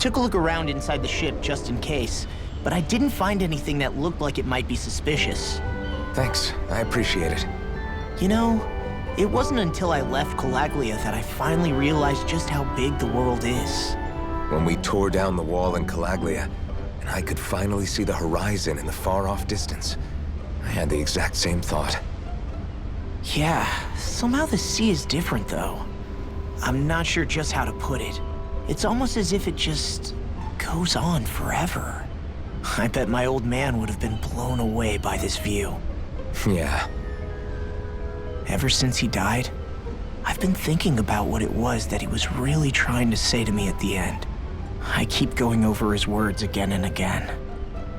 took a look around inside the ship just in case, but I didn't find anything that looked like it might be suspicious. Thanks, I appreciate it. You know, it wasn't until I left Calaglia that I finally realized just how big the world is. When we tore down the wall in Calaglia, and I could finally see the horizon in the far-off distance, I had the exact same thought. Yeah, somehow the sea is different though. I'm not sure just how to put it. It's almost as if it just goes on forever. I bet my old man would have been blown away by this view. Yeah. Ever since he died, I've been thinking about what it was that he was really trying to say to me at the end. I keep going over his words again and again.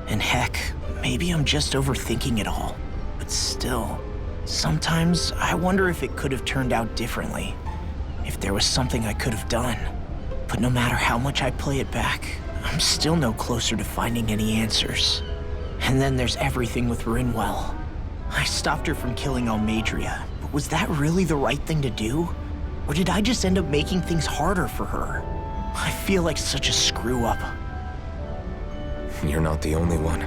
And heck, maybe I'm just overthinking it all. But still, sometimes I wonder if it could have turned out differently. If there was something I could have done. But no matter how much I play it back, I'm still no closer to finding any answers. And then there's everything with Rinwell. I stopped her from killing Almadria, but was that really the right thing to do? Or did I just end up making things harder for her? I feel like such a screw-up. You're not the only one.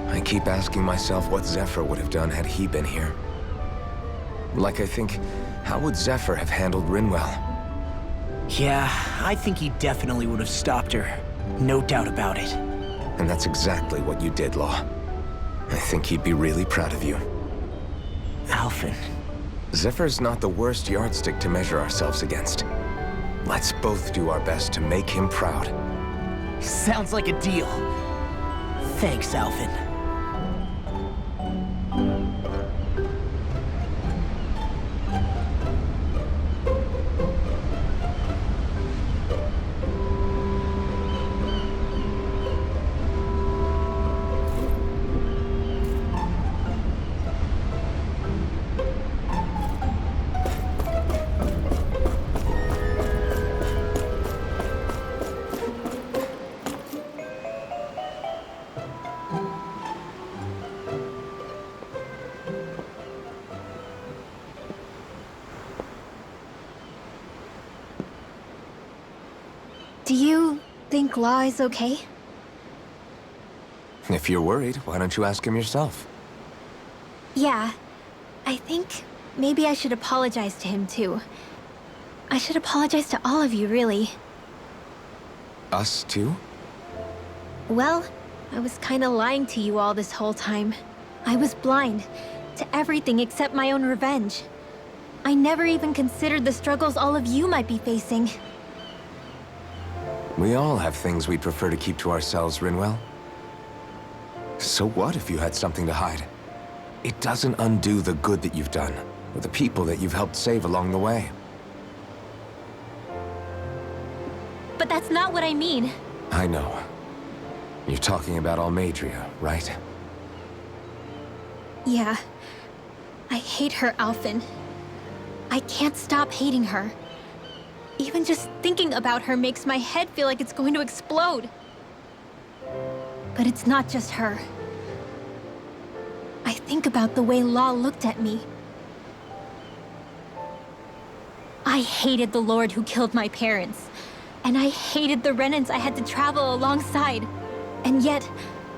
I keep asking myself what Zephyr would have done had he been here. Like, I think, how would Zephyr have handled Rinwell? Yeah, I think he definitely would have stopped her. No doubt about it. And that's exactly what you did, Law. I think he'd be really proud of you. Alphen. Zephyr's not the worst yardstick to measure ourselves against. Let's both do our best to make him proud. Sounds like a deal. Thanks, Alphen. Do you think Law is okay? If you're worried, why don't you ask him yourself? Yeah. I think maybe I should apologize to him too. I should apologize to all of you, really. Us too? Well, I was kinda lying to you all this whole time. I was blind to everything except my own revenge. I never even considered the struggles all of you might be facing. We all have things we'd prefer to keep to ourselves, Rinwell. So what if you had something to hide? It doesn't undo the good that you've done, or the people that you've helped save along the way. But that's not what I mean. I know. You're talking about Almadria, right? Yeah. I hate her, Alphen. I can't stop hating her. Even just thinking about her makes my head feel like it's going to explode. But it's not just her. I think about the way Law looked at me. I hated the Lord who killed my parents. And I hated the Renans I had to travel alongside. And yet,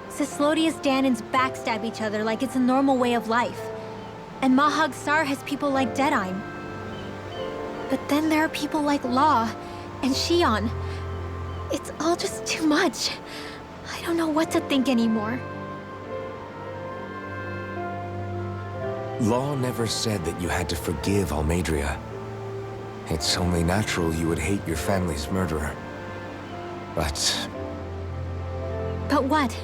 Cislodius Danans backstab each other like it's a normal way of life. And Mahag Sar has people like Deadime. But then there are people like Law and Shion. It's all just too much. I don't know what to think anymore. Law never said that you had to forgive Almadria. It's only natural you would hate your family's murderer. But... But what?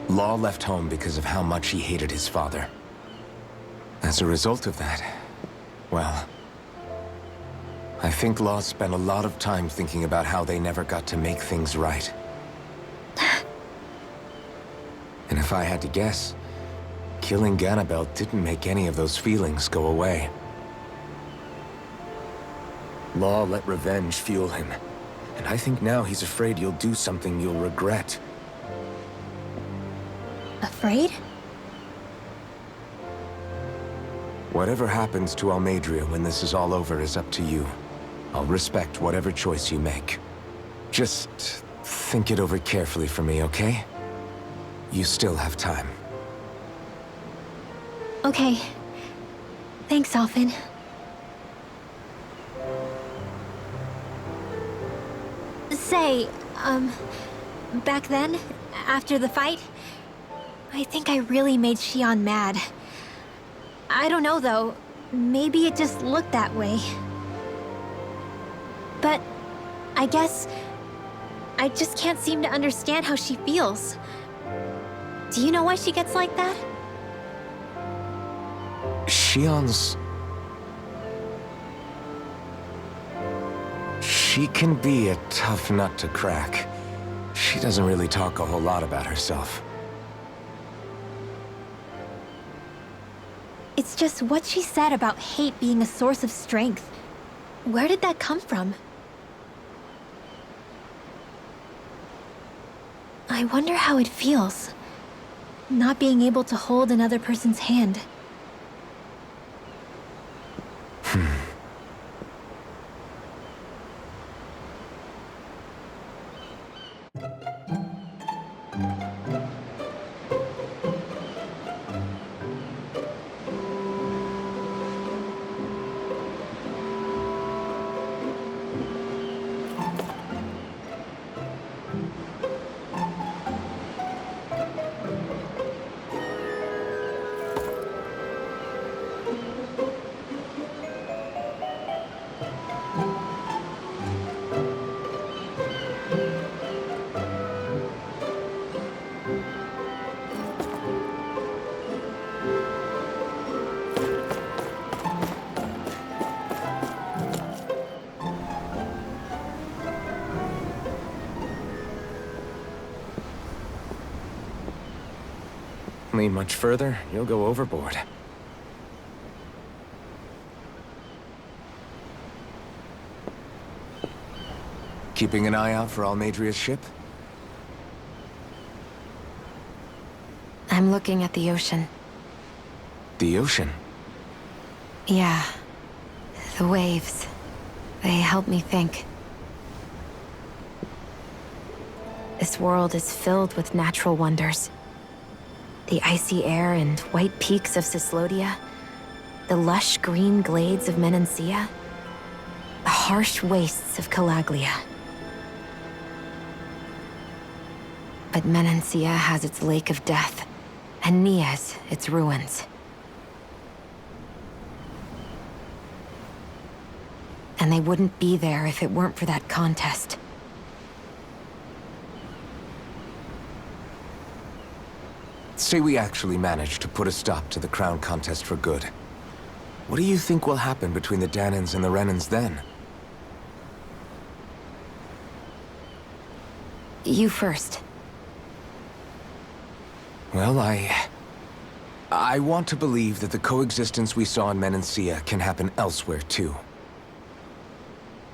Law left home because of how much he hated his father. As a result of that, well, I think Law spent a lot of time thinking about how they never got to make things right. And if I had to guess, killing Ganabel didn't make any of those feelings go away. Law let revenge fuel him, and I think now he's afraid you'll do something you'll regret. Afraid? Whatever happens to Almadria when this is all over is up to you. I'll respect whatever choice you make. Just think it over carefully for me, okay? You still have time. Okay. Thanks, Alphen. Say, back then, after the fight, I think I really made Xion mad. I don't know, though. Maybe it just looked that way. But I guess I just can't seem to understand how she feels. Do you know why she gets like that? Xion's... She can be a tough nut to crack. She doesn't really talk a whole lot about herself. It's just what she said about hate being a source of strength. Where did that come from? I wonder how it feels, not being able to hold another person's hand. Lean much further, you'll go overboard. Keeping an eye out for Almadria's ship? I'm looking at the ocean. The ocean? Yeah. The waves. They help me think. This world is filled with natural wonders. The icy air and white peaks of Cyslodia, the lush green glades of Menancia, the harsh wastes of Calaglia. But Menancia has its Lake of Death, and Nias its ruins. And they wouldn't be there if it weren't for that contest. Say we actually manage to put a stop to the crown contest for good. What do you think will happen between the Dahnans and the Renans then? You first. Well, I want to believe that the coexistence we saw in Menancia can happen elsewhere, too.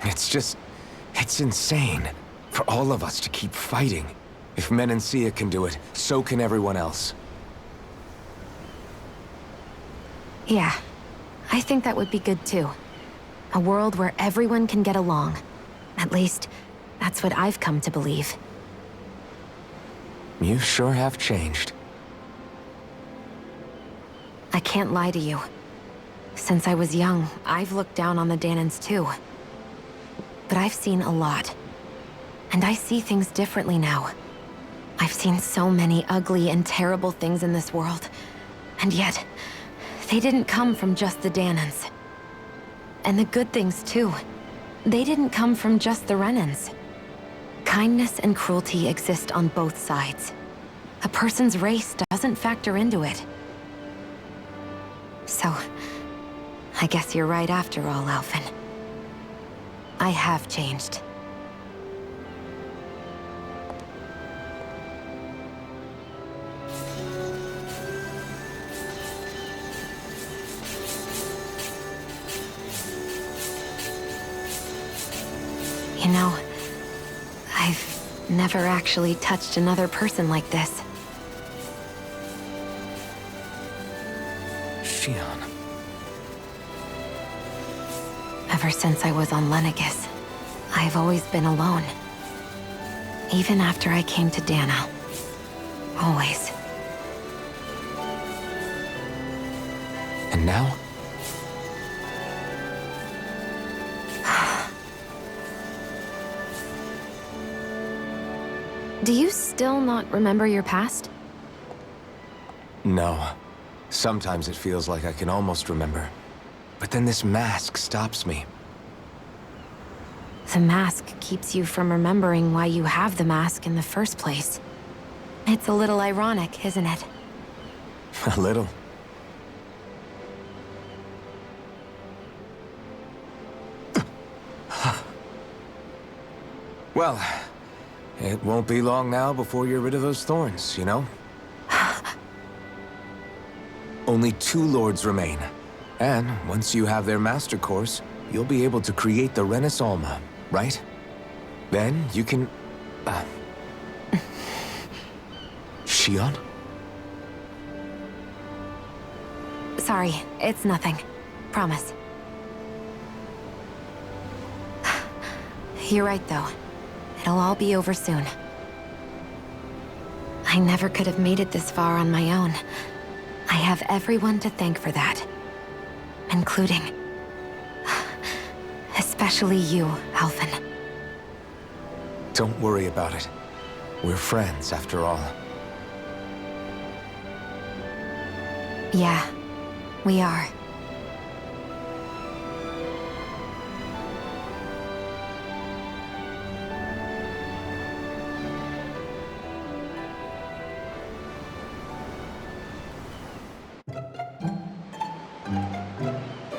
It's insane for all of us to keep fighting. If Menancia can do it, so can everyone else. Yeah, I think that would be good too. A world where everyone can get along. At least, that's what I've come to believe. You sure have changed. I can't lie to you. Since I was young, I've looked down on the Dahnans too. But I've seen a lot. And I see things differently now. I've seen so many ugly and terrible things in this world. And yet, they didn't come from just the Dahnans. And the good things too. They didn't come from just the Renans. Kindness and cruelty exist on both sides. A person's race doesn't factor into it. So, I guess you're right after all, Alphen. I have changed. You know, I've never actually touched another person like this. Xion. Ever since I was on Lenegis, I've always been alone. Even after I came to Dahna. Always. And now? Do you still not remember your past? No. Sometimes it feels like I can almost remember. But then this mask stops me. The mask keeps you from remembering why you have the mask in the first place. It's a little ironic, isn't it? A little. Well, it won't be long now before you're rid of those thorns, you know? Only 2 lords remain. And once you have their master course, you'll be able to create the Renis Alma, right? Then you can... Shion? Sorry, it's nothing. Promise. You're right, though. It'll all be over soon. I never could have made it this far on my own. I have everyone to thank for that. Including... especially you, Alphen. Don't worry about it. We're friends, after all. Yeah, we are.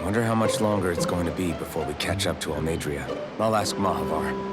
Wonder how much longer it's going to be before we catch up to Almadria. I'll ask Mahavar.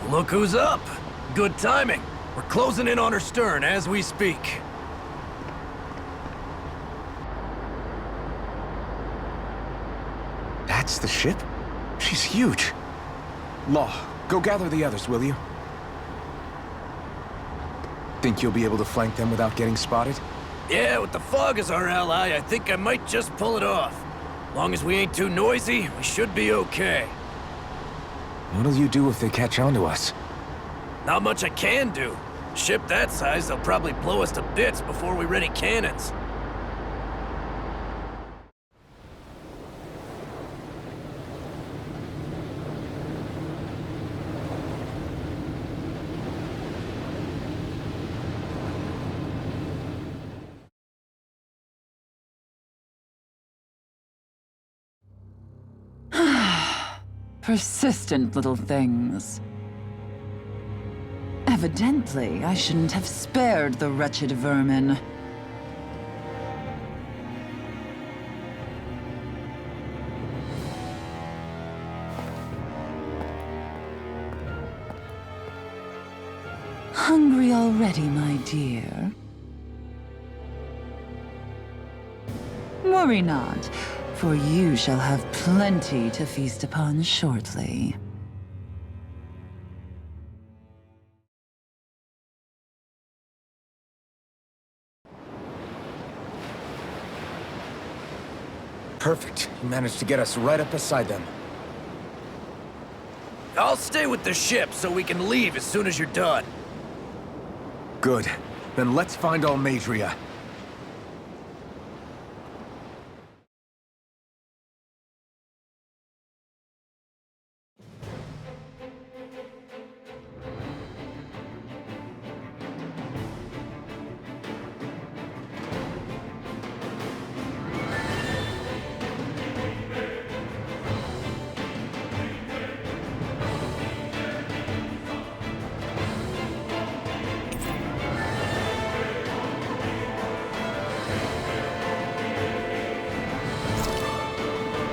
Look who's up! Good timing. We're closing in on her stern as we speak. That's the ship? She's huge. Law, go gather the others, will you? Think you'll be able to flank them without getting spotted? Yeah, with the fog as our ally, I think I might just pull it off. Long as we ain't too noisy, we should be okay. What'll you do if they catch on to us? Not much I can do. Ship that size, they'll probably blow us to bits before we ready cannons. Persistent little things. Evidently, I shouldn't have spared the wretched vermin. Hungry already, my dear? Worry not, for you shall have plenty to feast upon shortly. Perfect. You managed to get us right up beside them. I'll stay with the ship so we can leave as soon as you're done. Good. Then let's find Almadria.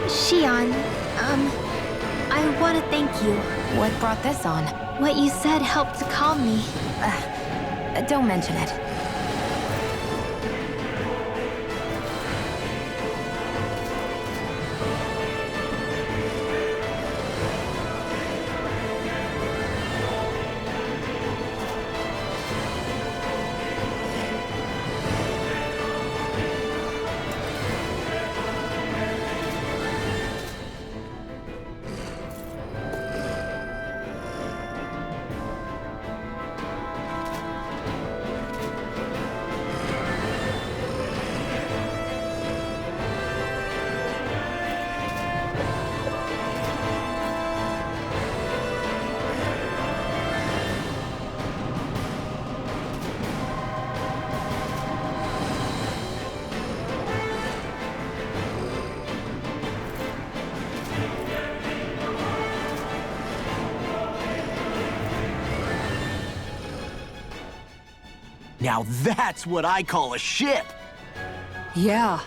Shion, I want to thank you. What brought this on? What you said helped to calm me. Don't mention it. Now that's what I call a ship! Yeah.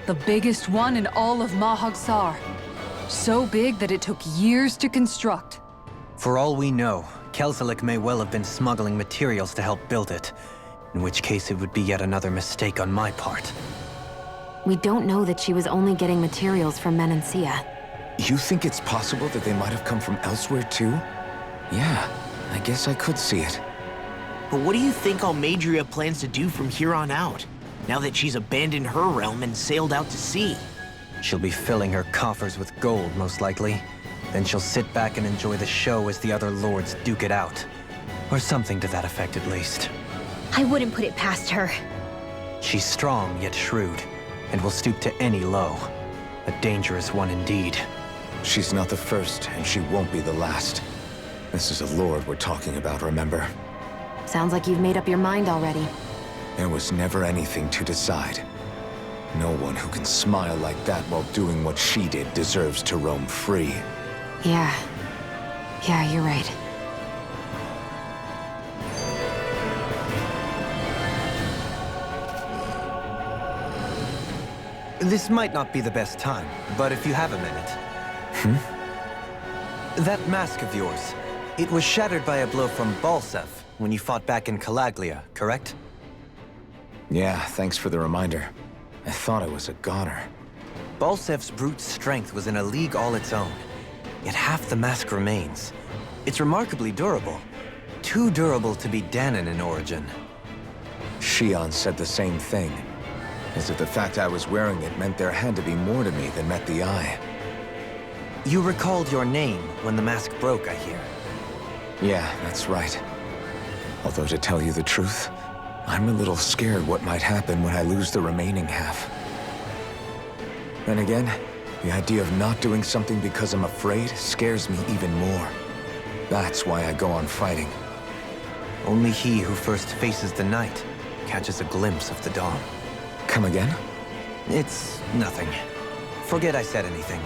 The biggest one in all of Mahagsar. So big that it took years to construct. For all we know, Kelselik may well have been smuggling materials to help build it. In which case it would be yet another mistake on my part. We don't know that she was only getting materials from Menancia. You think it's possible that they might have come from elsewhere too? Yeah, I guess I could see it. But what do you think Almadria plans to do from here on out, now that she's abandoned her realm and sailed out to sea? She'll be filling her coffers with gold, most likely. Then she'll sit back and enjoy the show as the other lords duke it out. Or something to that effect, at least. I wouldn't put it past her. She's strong, yet shrewd, and will stoop to any low. A dangerous one indeed. She's not the first, and she won't be the last. This is a lord we're talking about, remember? Sounds like you've made up your mind already. There was never anything to decide. No one who can smile like that while doing what she did deserves to roam free. Yeah. Yeah, you're right. This might not be the best time, but if you have a minute. That mask of yours, it was shattered by a blow from Balsef when you fought back in Calaglia, correct? Yeah, thanks for the reminder. I thought I was a goner. Balsef's brute strength was in a league all its own, yet half the mask remains. It's remarkably durable. Too durable to be Dahnan in origin. Shion said the same thing. As if the fact I was wearing it meant there had to be more to me than met the eye. You recalled your name when the mask broke, I hear. Yeah, that's right. Although to tell you the truth, I'm a little scared what might happen when I lose the remaining half. Then again, the idea of not doing something because I'm afraid scares me even more. That's why I go on fighting. Only he who first faces the night catches a glimpse of the dawn. Come again? It's nothing. Forget I said anything.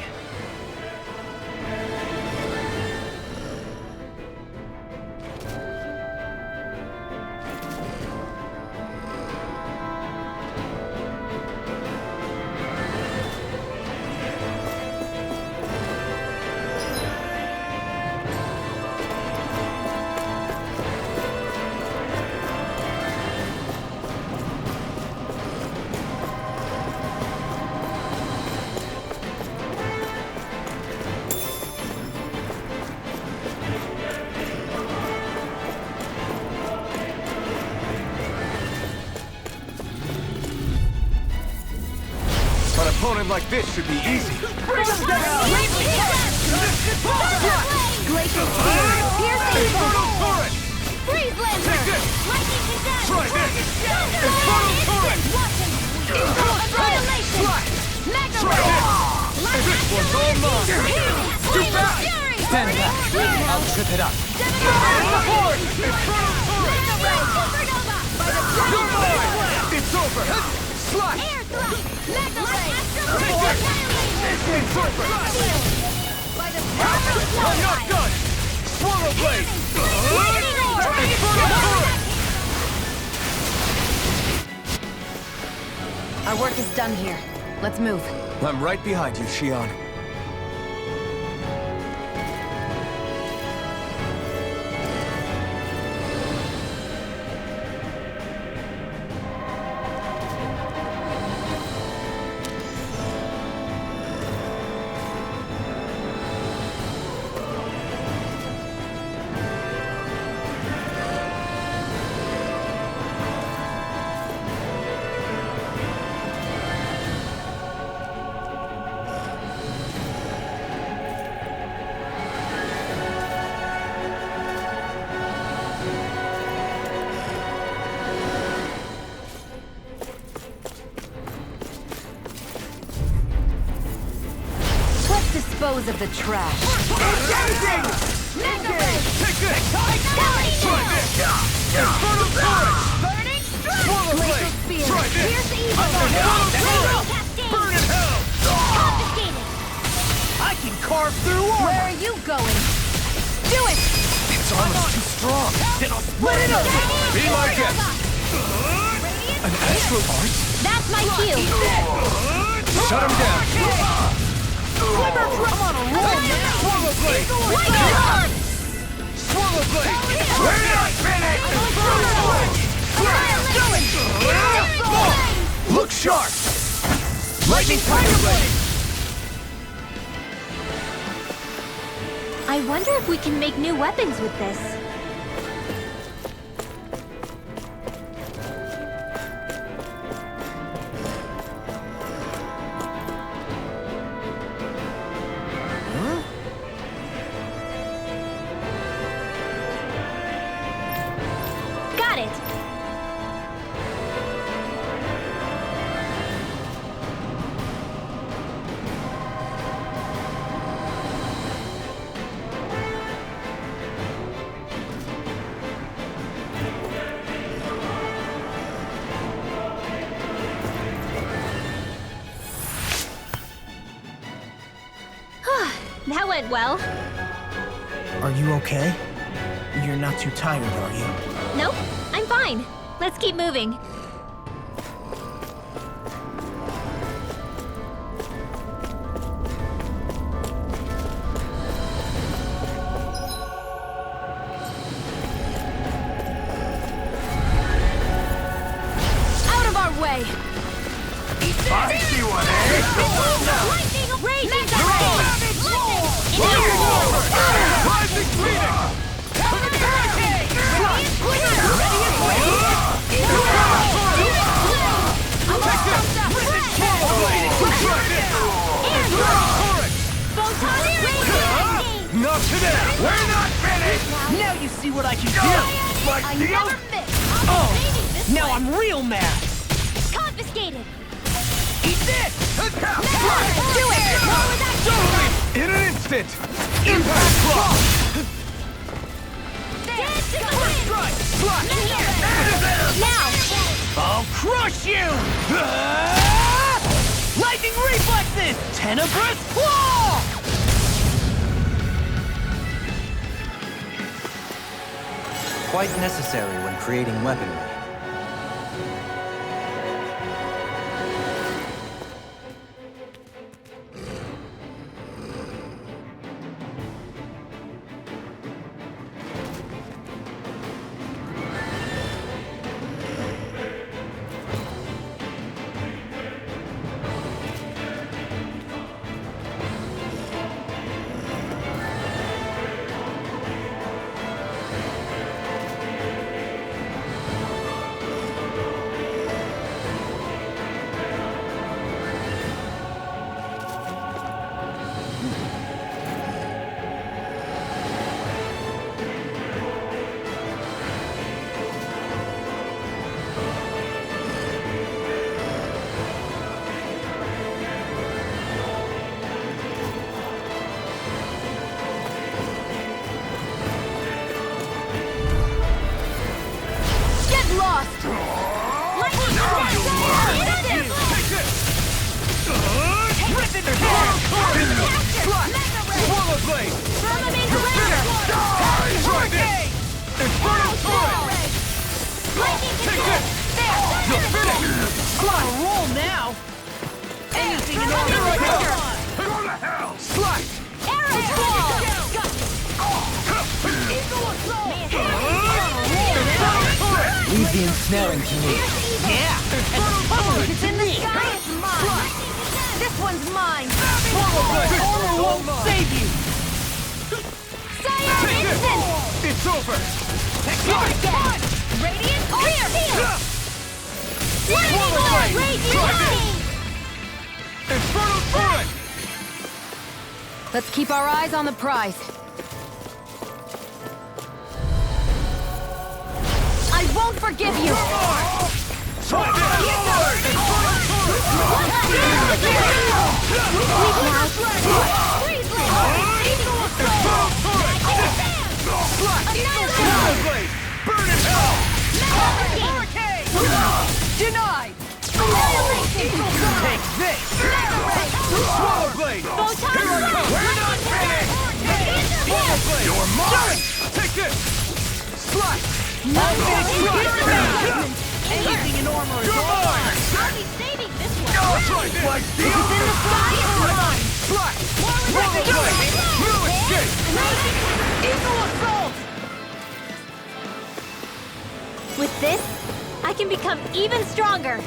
An opponent like this should be easy. Bring them down! Glacial Spear! Pierce Infernal Torrent! Freeze Lancer! Lightning Condense! Try this! Infernal Torrent! Annihilation! Mega Try this! This one's all mine! Too fast! Stand back! I'll trip it up. Support! Infernal Torrent! You're mine! It's over! Slash! Air Thrust! Mega Ray! It's over! I'm not done! Swallow Blade! Infernal Torrent! Our work is done here. Let's move. I'm right behind you, Shion. Let's dispose of the trash. I can carve through armor! Where are you going? Do it! Its armor's too strong. Then I'll split it up! Be my guest. An astral art? That's my cue. Shut him down. I'm on a roll, man! Swallow blade! Swallow blade! We're not finished! Look sharp. Lightning tiger blade! I wonder if we can make new weapons with this. Got it! That went well. Are you okay? You're not too tired, are you? Nope, I'm fine. Let's keep moving. Out of our way! I see one, Lightning! Rage! Rising Phoenix! Not today. We're not finished! Now you see what I can do! Like I deal? never miss. Oh, now I'm real mad! Confiscated. Eat this! Do it. In an instant. Impact block! Now. I'll crush you! Lightning reflexes! Tenebrous claw! Quite necessary when creating weaponry. ensnaring to me. Yeah! And the power is in me! It's mine! This one's mine! Armor won't save you! Sire instant! It's over! Radiant clear! Infernal Torrent! Let's keep our eyes on the prize. I won't forgive you! Burn in hell! Denied! Take this! Swallow Blade! Here I come! We're not finished! Swallow Blade! You're mine! Take this! Slice! Anything in armor is mine! I'll be saving this one. Try this! Like the Slice! Swallow Blade! No escape! Eagle assault! With this, I can become even stronger.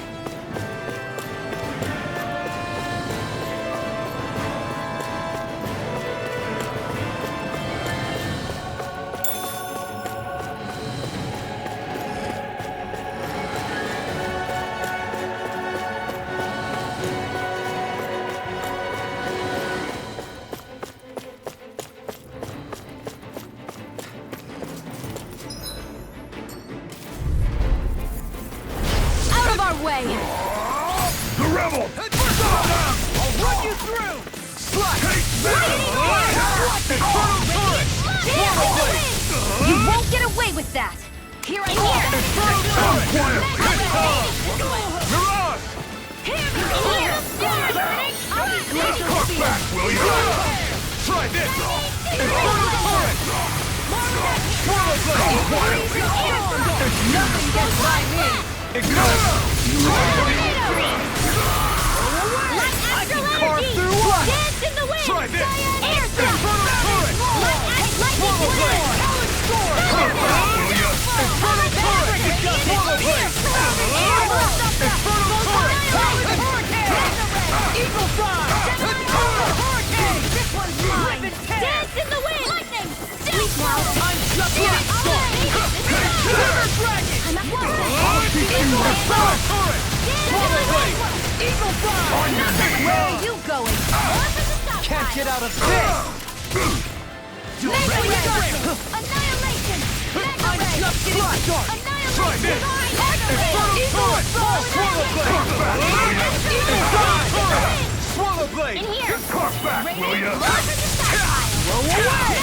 Way. The rebel! I'll run you through! Slash! Infernal Torrent! Swallow Blade! You won't get away with that! Here I am! Infernal Torrent! Mirage! Cut back, will you? Try this! Infernal Torrent! Swallow Blade! Nothing gets by me! Ignite! Carve through what? Dance in the wind! Try this! Air Infernal Torrent! Swallow Blade! Infernal Torrent! Swallow Blade! Infernal Torrent! Eagle Fly! Hurricane! This one's mine! Dance in the wind! Lightning! Sleep now! I'm just getting started! River Dragon! Infernal Torrent! Swallow Blade! Eagle Fly! On your knees! Where are you going? Can't get out of this! Annihilation! I'm just getting started! Try this! Infernal Torrent! Swallow Blade! Infernal Torrent! Swallow Blade! In here! Carve back, will you? Roll away!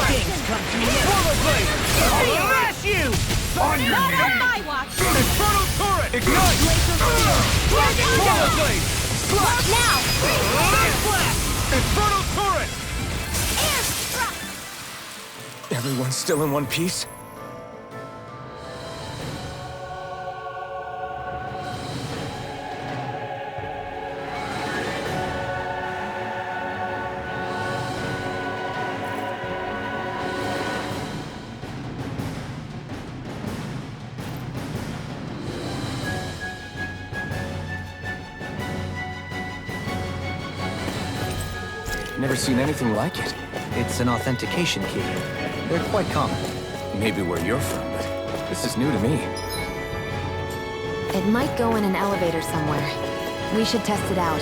Kings come to me! Swallow Blade! I'll smash you! On your Not on knees! my watch! Infernal Torrent! Ignite! Swallow Blade! Slash! Now! Ice Blast! Infernal Torrent! Air struck! Everyone's still in one piece? Never seen anything like it. It's an authentication key. They're quite common. Maybe where you're from, but this is new to me. It might go in an elevator somewhere. We should test it out.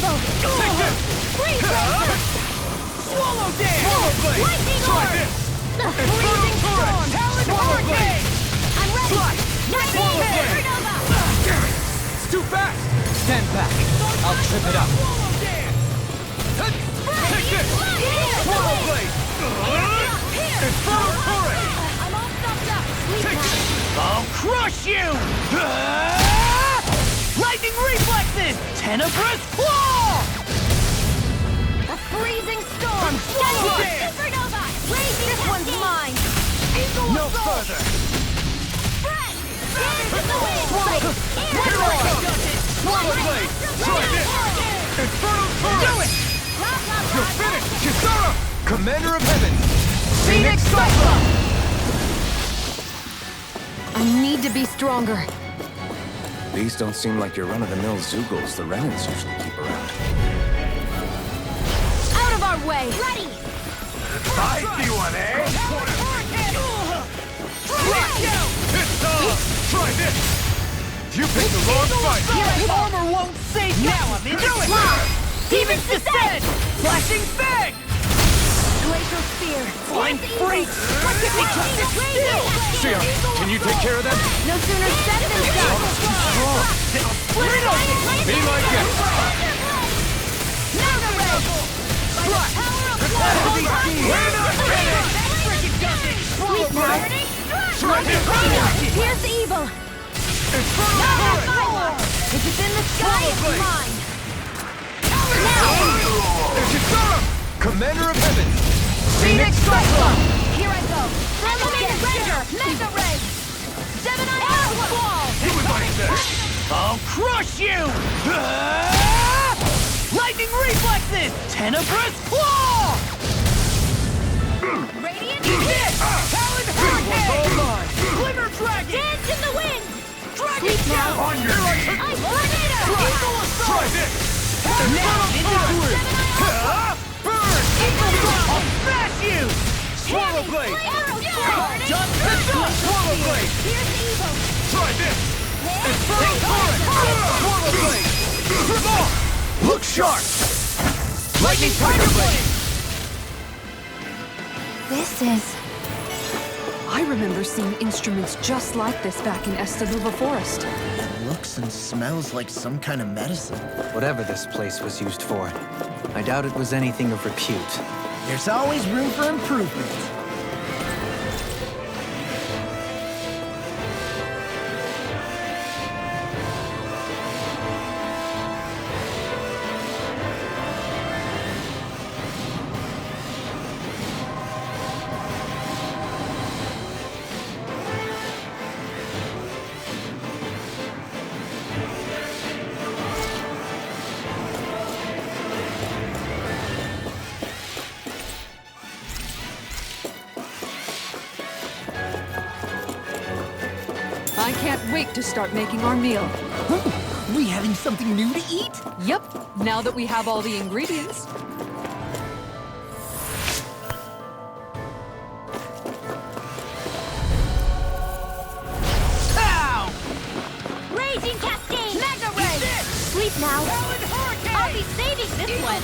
evil! Take this! Freeze Razor! Swallow dance! Swallow blade! Lightning Try orb! this! Freezing storm! Talon Swallow hurricane! I'm ready! Fly! Lightning Swallow blade! Supernova! Damn it! It's too fast! Stand back. I'll trip it up. Swallow dance! Take this! Swallow blade! Infernal torrent! I'm all stuffed up! Sleep Take now! this! I'll crush you! Lightning reflexes! Tenebrous claw! A freezing storm! Swallow dance! Supernova! Raging this one's mine! Eagle No assault! further! Spread! Dance in the wind! Here I come! Swallow blade! Try this! Infernal torrent! You're finished! Kisara! Commander of Heaven! Phoenix Cyclone! I need to be stronger. These don't seem like your run-of-the-mill Zoogles the Renans usually keep around. Out of our way! Ready! I see one, eh? It's off! Try this! You picked the wrong fight! Armor won't save you! Now I'm into it! Demons descend! Flashing fang! Glacial Spear! Flying freaks! Sierra, can you take care of them? No sooner said than done! Split it open! Be my guest! Mega Ray! Strike! Power of We're not finished! Sweep now! Try this! Here's the evil! Infernal torrent! If it's in the sky, it's blade. mine! Kisara! Commander of Heaven! Phoenix Cyclone! Here I go! Elemental Ranger! Mega Ray! Gemini Aqua Wall! He was like that! I'll crush you! Lightning reflexes! Tenebrous claw! Radiant Talon hurricane! Glimmer dragon! Dance in the wind! Dragon Sleep now! On your feet! Ice Tornado! Eagle assault! Try this! Infernal torrent! Burn! I'll smash you! Swallow blade! Just the dust! Swallow blade! Here's the evil! Try this! Infernal torrent! Swallow blade! Trip off! Look sharp! Lightning tiger blade! This is... I remember seeing instruments just like this back in Estaluva Forest. Looks and smells like some kind of medicine. Whatever this place was used for, I doubt it was anything of repute. There's always room for improvement. I can't wait to start making our meal. We having something new to eat? Yep, now that we have all the ingredients. Pow! Raging Cascade! Mega Ray! Sleep now! I'll be saving this one!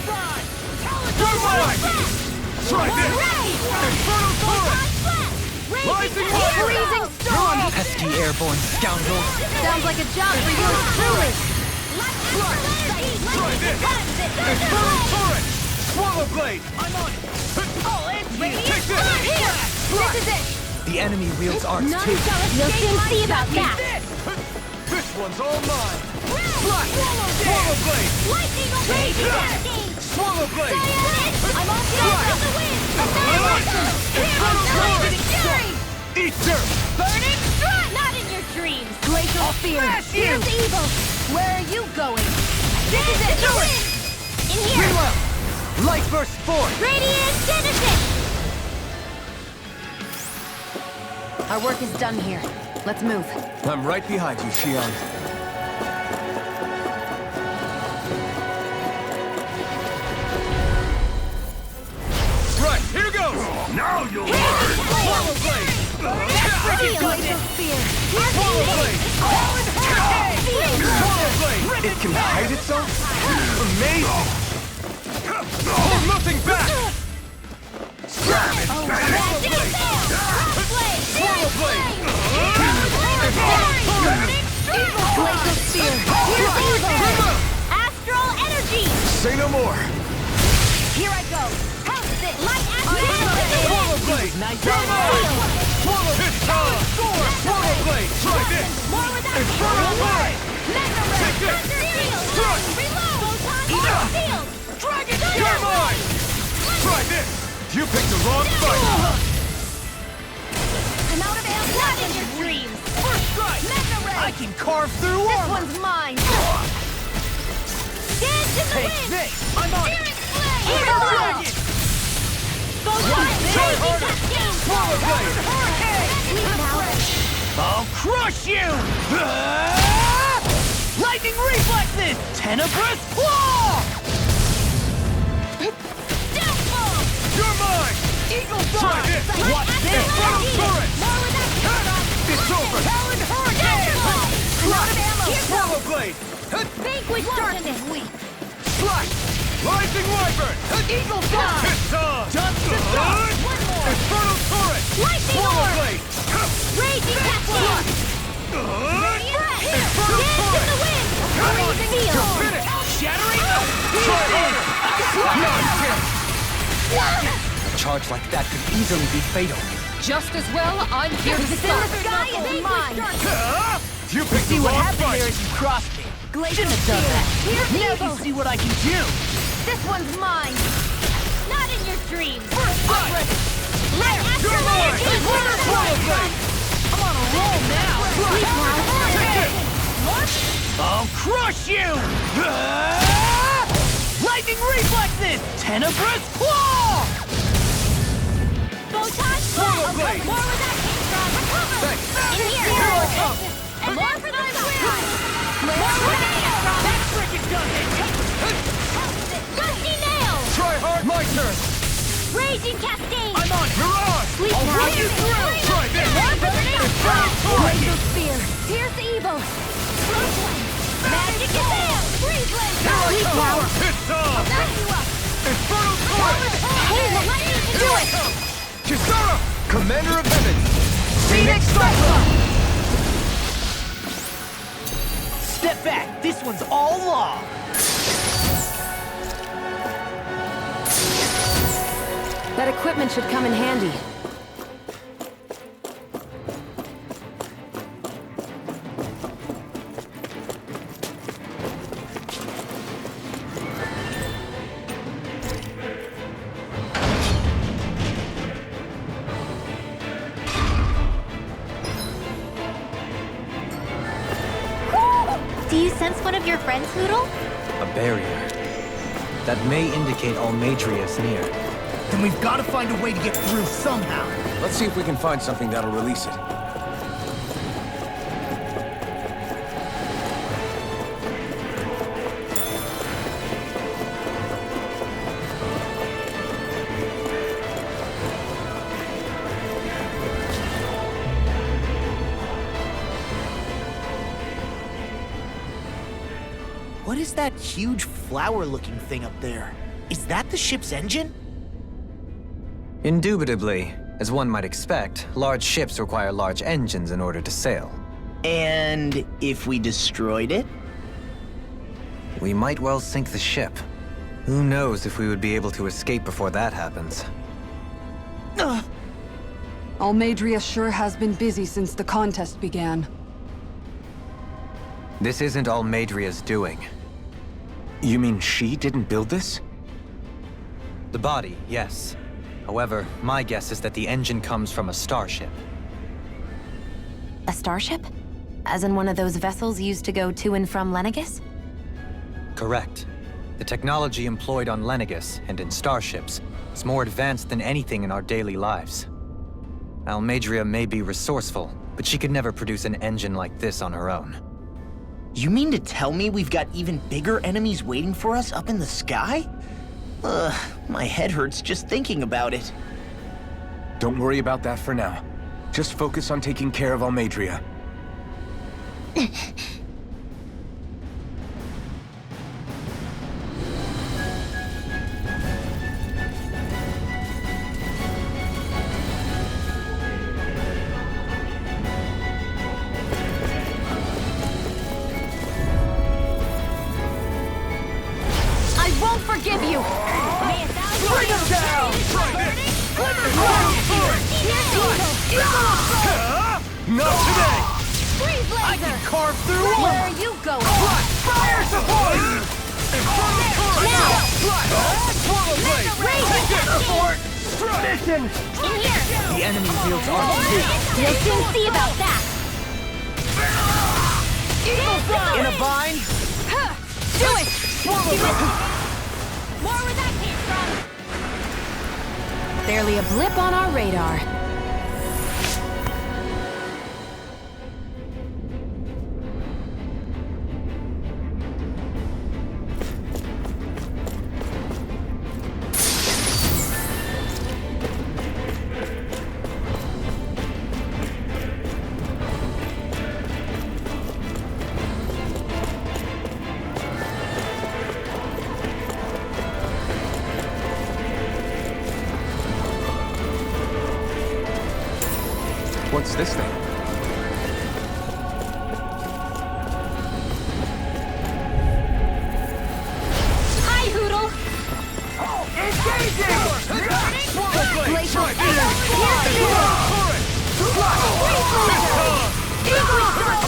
Try this! Infernal torrent! Rising fire! Freezing storm! Pesky airborne scoundrels! Sounds like a job for yours truly! Try this! Infernal torrent! Swallow blade! I'm on it! Oh, it's radiant! Take this! Here! This is it! The enemy wields arts None too. shall escape my see about that! This one's all mine! Flash! Swallow blade! Lightning Raging Cascade! Swallow blade! I'm on fire in the wind! Infernal torrent! Fury! Eat dirt! Burning strike! Not in your dreams! Glacial Spear! smash you! Here's evil! Where are you going? This is it! Do it! In here! Meanwhile, light burst forth! Radiant Genesis! Our work is done here. Let's move. I'm right behind you, Shion. Right, here goes! Now you'll learn! Swallow blade! Glacial Spear! Here's Swallow evil! blade! Swallow blade! It can hide itself? Amazing! Hold nothing back! Slam it! Portal blade! Glacial Spear! Astral Energy! Say no more! Here I go! House it! Light Astral Portal blade! Hit time! Portal blade! Try this! More with that! Infernal blade! Mega Take this! Reload! Photon Shield! Dragon You're mine! Try this! You picked the wrong fight! I'm out of ammo! Not in your dreams! First strike! Mega Ray! I can carve through This armor! one's mine! Dance in the Take wind! this! I'm on it! Spirit Flame! Eagle Dragon! Photon Try Raging harder! Cascade! Portal blade! Sleep now! I'll crush you! Ah! Lightning reflexes! Tenebrous claw! Downfall! You're mine! Eagle Try dive! this! Watch this! Infernal turret! More with that camera! It's over! Talon hurricane! I'm out of ammo! Portal blade! Vanquish darkness! Slash! Rising wyvern! Eagle dive! Hit time! Dust to dust! One more! Infernal turret! Lightning Portal orb! blade! Raging Cascade! Infernal Dance in turret! the wind! Blazing field! Finish! Shattering Try harder! A charge like that could easily be fatal. Just as well, I'm here to It's in stop the it. sky is mine! You picked See the what wrong happened fight! there as you crossed me. Glacial Shouldn't have done that. Here's Now evil! you see what I can do. This one's mine! Not in your dreams! First strike! Light Astral Energy! Portal blade! I'm on a roll now. Sleep now! I'll crush you! Ah! Lightning reflexes! Tenebrous claw! Photon Portal Blast! blade! More where that came from! Recover! Thanks! In here! Here I come! And more for those wheels! More where that came from! That frickin' does it! Dusty Nail! Try hard! My turn! Raging Cascade! I'm on it! Mirage! Sleep I'll now! run you through! Try this! More for the Infernal turret! Glacial Spear! Pierce evil! Magic Gazelle! Freeze Blade! Here I Sleep now! come! Hit time! Back you up! Infernal turret! Hey, let me do it! Kisara! Commander of Heaven! Phoenix Cyclone! Step back! This one's all law! That equipment should come in handy. Do you sense one of your friends, Hoodle? A barrier. That may indicate Almadria is near. Then we've got to find a way to get through somehow. Let's see if we can find something that'll release it. What is that huge flower-looking thing up there? Is that the ship's engine? Indubitably. As one might expect, large ships require large engines in order to sail. And if we destroyed it? We might well sink the ship. Who knows if we would be able to escape before that happens. Almadria sure has been busy since the contest began. This isn't Almadria's doing. You mean she didn't build this? The body, yes. However, my guess is that the engine comes from a starship. A starship? As in one of those vessels used to go to and from Lenegis? Correct. The technology employed on Lenegis and in starships is more advanced than anything in our daily lives. Almadria may be resourceful, but she could never produce an engine like this on her own. You mean to tell me we've got even bigger enemies waiting for us up in the sky? Ugh, my head hurts just thinking about it. Don't worry about that for now. Just focus on taking care of Almadria. carve through Where armor! are you going? Fire support! Infernal turret! Now! Swallow blade! Raging Support! Mission! In here! The enemy wields armor too. You'll soon see about that! In a bind! Do it! Swallow blade! More where that came from! Barely a blip on our radar. What's this thing? Hi, Hoodle! Engaging! Swallow blade! Glacial Strike! Spear! Infernal turret!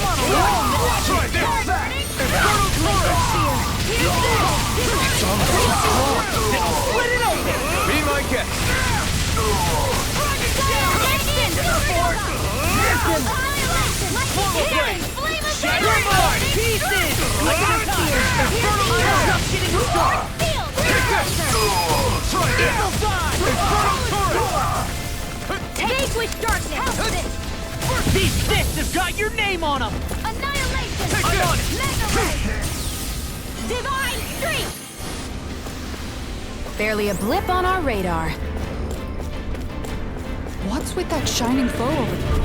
Try this! Infernal turret! Split it open! Be my guest! Swallow blade! Shatter mine! Pieces! Like an spear! Infernal turret! Getting struck! Try this! Infernal turret! Vanquish darkness! How's this? These fists have got your name on them! Annihilation! Take I'm this! on it! Mega Ray! Divine Streak! Barely a blip on our radar. What's with that shining foe over there?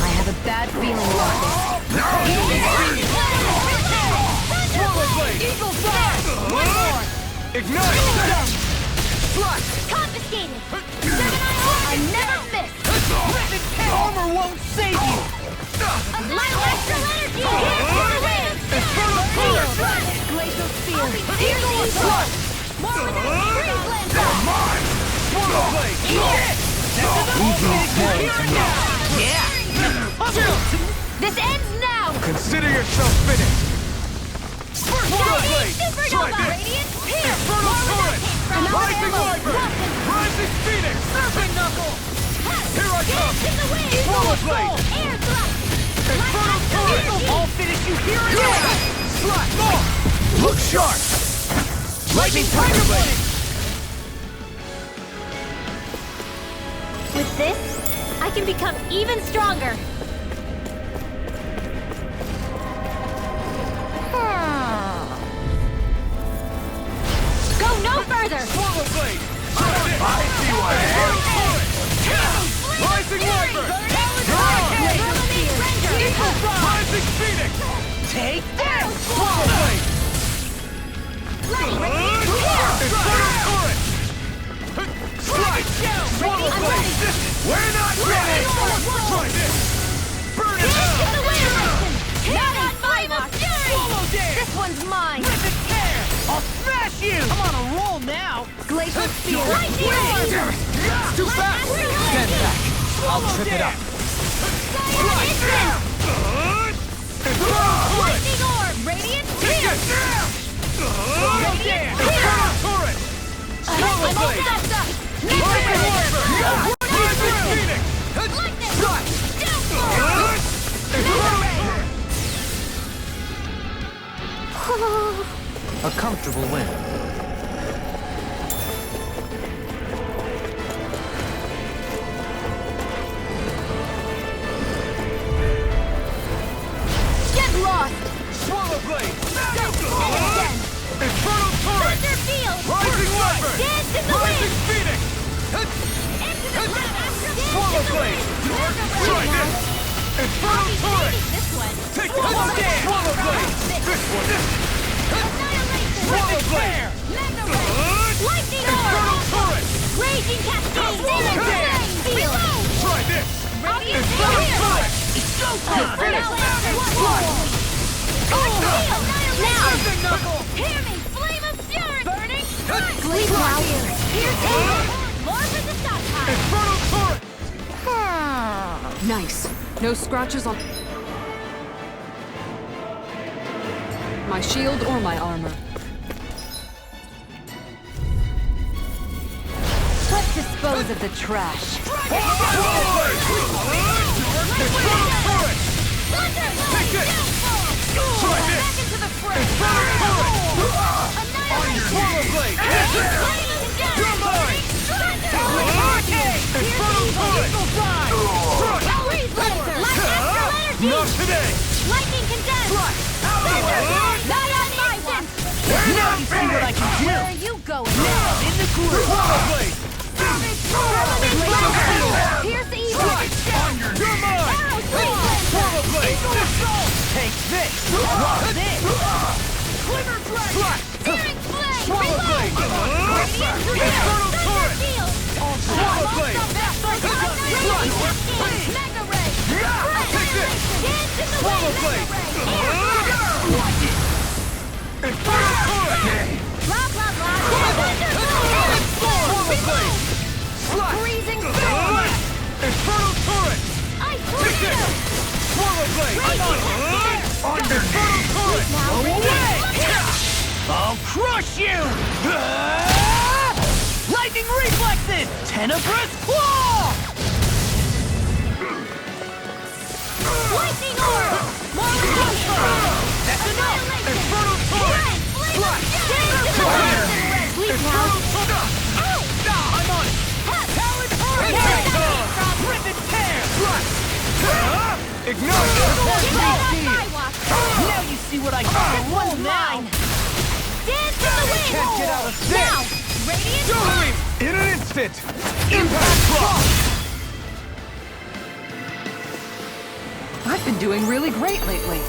I have a bad feeling about Swallow blade! Eagle Fire! One more! Ignite! Slash! Confiscated! I never miss! Armor won't save you! My electral energy! Infernal turret! Glacial Spear! Eagle Slash! More with that Freeze Lens! Mine! Swallow blade! Yeah! This ends now! Consider yourself finished! Swallow blade! Try Supernova! this! Radiant! Here! Infernal turret! Rising Viper! Rising Phoenix! Serpent Knuckle! Here I come! In the wind! Swallow blade! Air thrust! Infernal turret! I'll finish you here and now! Slash! Look sharp! Lightning Tiger Blade! With this, I can become even stronger. Go no further! Swallow blade! I see what Rising Viper! Rising Phoenix! Take that! Swallow blade! Infernal turret! Strike! Swallow blade! We're not ready! Try this! Burn it out! Swallow dance! This one's mine! Rip and tear! I'll smash you! I'm on a roll now! Glacial Spear! Too fast! Stand back. I'll trip it up. Lightning Orb! Radiant Spear! Swallow dance! Infernal turret! Swallow I'm all blade! set up! Rising Viper! Rising Phoenix! Strike! Infernal turret! A comfortable win. Get lost! Swallow blade! Again! Infernal turret! Thunder Field! Rising Viper! Dance in the Rising wind! Phoenix! Into the ground! Swallow blade! Try this! Infernal turret! This one! Take this! Swallow blade! This one! Swallow blade! Mega Ray! Lightning Infernal Orb! turret! Raging Cascade! Swallow Flame Field! Try this! Radiant Infernal Spear! turret! It's go time! Now! Hear me! Flame of Fury! Burning Strike! Gleam out. Here's more for the stockpile! Infernal turret! Nice. No scratches on... my shield or my armor. Let's dispose of the trash. Not today! Lightning condensed! Thunder! Not on my watch! Now you see what I can do! Where are you going? Now I'm in the groove! Pierce evil! You're mine! Portal blade! Take this! Rock this! Glimmer dragon! Searing flame! Swallow blade! Infernal turret! Swallow blade! Mega ray! Take this! Dance in the Swallow wind! blade! Watch it! Infernal turret! Blah blah blah! Swallow blade! Slash! Freezing storm! Infernal turret! Ice Take this! tornado! Swallow blade! Infernal turret! Away! I'll crush you! Lightning reflexes! Tenebrous claw! Lightning orb! More That's enough! Infernal turret! Slash! Infernal turret! I'm on it! Talon turret! Rip and tear! Ignite! Now you see what I can do! One's mine! Dance in the wind! Can't get out of this! Now! Radiant Doing! In an instant! Impact block! I've been doing really great lately.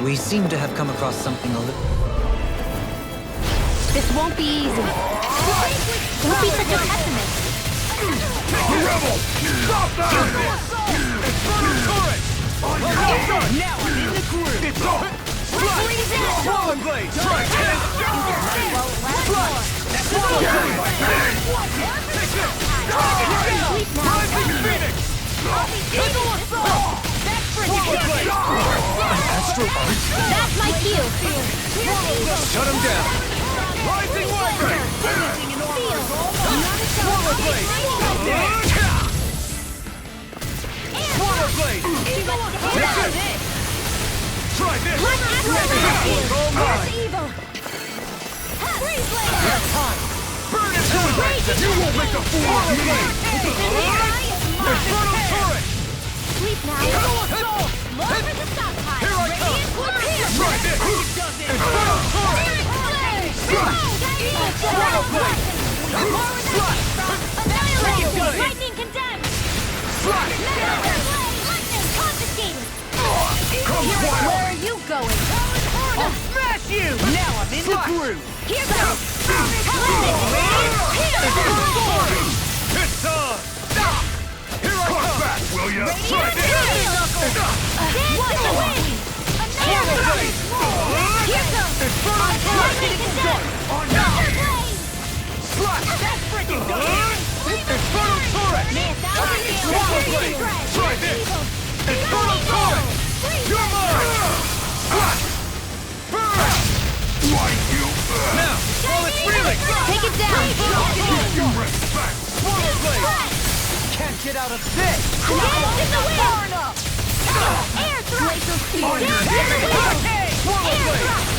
We seem to have come across something a little... This won't be easy. Don't be such a pessimist. The rebel! Stop that! Infernal turret! Now I'm in the groove! It's on! Slash! Swallow blade! Strike! Slash! Swallow blade! Take this! Rising Phoenix! Eagle assault! Swallow blade! Astral Arch? That's my cue. Shut him down! Rising Wyvern! Swallow blade! Swallow blade! Take this! Try this! All mine! Evil! Freeze blade! You won't make a fool of me! Infernal turret! Sleep now. Lower the stockpile. Here I come! Try this! Infernal turret! Swallow blade! Lightning condemned. Slash! Lightning confiscated. Where are you going? I'll smash you! Now I'm in the groove! Here goes. It's on! Here I come! Back, will ya? Try this! Swallow blade! Infernal turret! On now! Slash! That's freaking good. Infernal turret! Swallow blade! Try this! Infernal turret! You're mine! Slash! Burn! Like you! Now, while it's reeling! Take it down. Give you respect! Swallow blade! Can't get out of this! Dance in the wind. Far enough! Air thrust. On your Dance in the knees! wind. Swallow Air blade! thrust.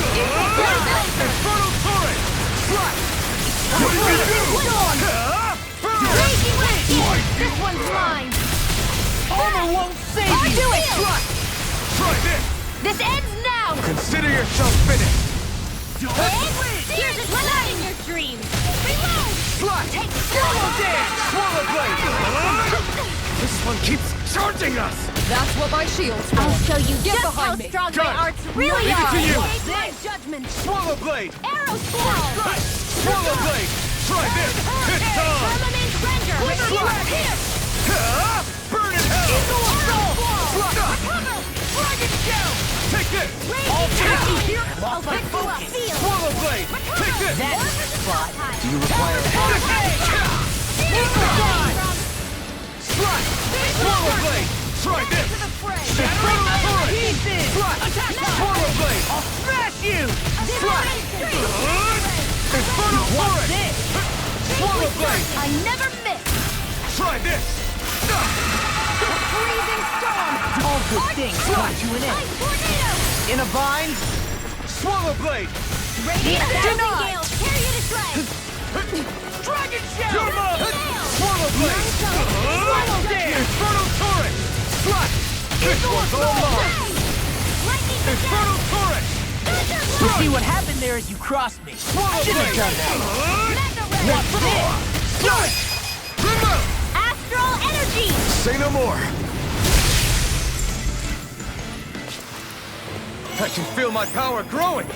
Infernal turret! Slash! What did you do? Burn! Raging wind. Like you! This one's mine. Armor won't save I'll you! do it. Slash! Try this! This ends now. Consider yourself finished! Here's a slap in your dreams. Reload. Slash! Swallow dance! Swallow blade! This one keeps charging us! That's what my shield's for. I'll show you Get just how behind me. strong Got my it. arts really Leave it are. to you. My judgment. Swallow blade! Arrow swirl. Swallow blade! Try this! It's on! Firmament render. Slash! Burn in hell! Slash! Dragon shell. Take this! I'll take you here. I'll pick you up. Swallow blade! Take this! Do you require Slash! Swallow blade! Try this! Infernal turret! Slash! Swallow blade! I'll smash you! Slash! Infernal turret! Swallow blade! I never miss. Try this! Freezing storm. All good things come to an end. Tornado. In a bind, Swallow blade! Radiant Denied. thousand gales. Tear you to shreds. Dragon Shell! You're mine! Swallow blade! Swallow dance! Infernal turret! Slash! This one's all mine! Lightning Infernal turret! You see what happened there as you crossed me. Swallow Shouldn't have blade! done that. What's this? Slash! Remote! Astral energy. Say no more! I can feel my power growing!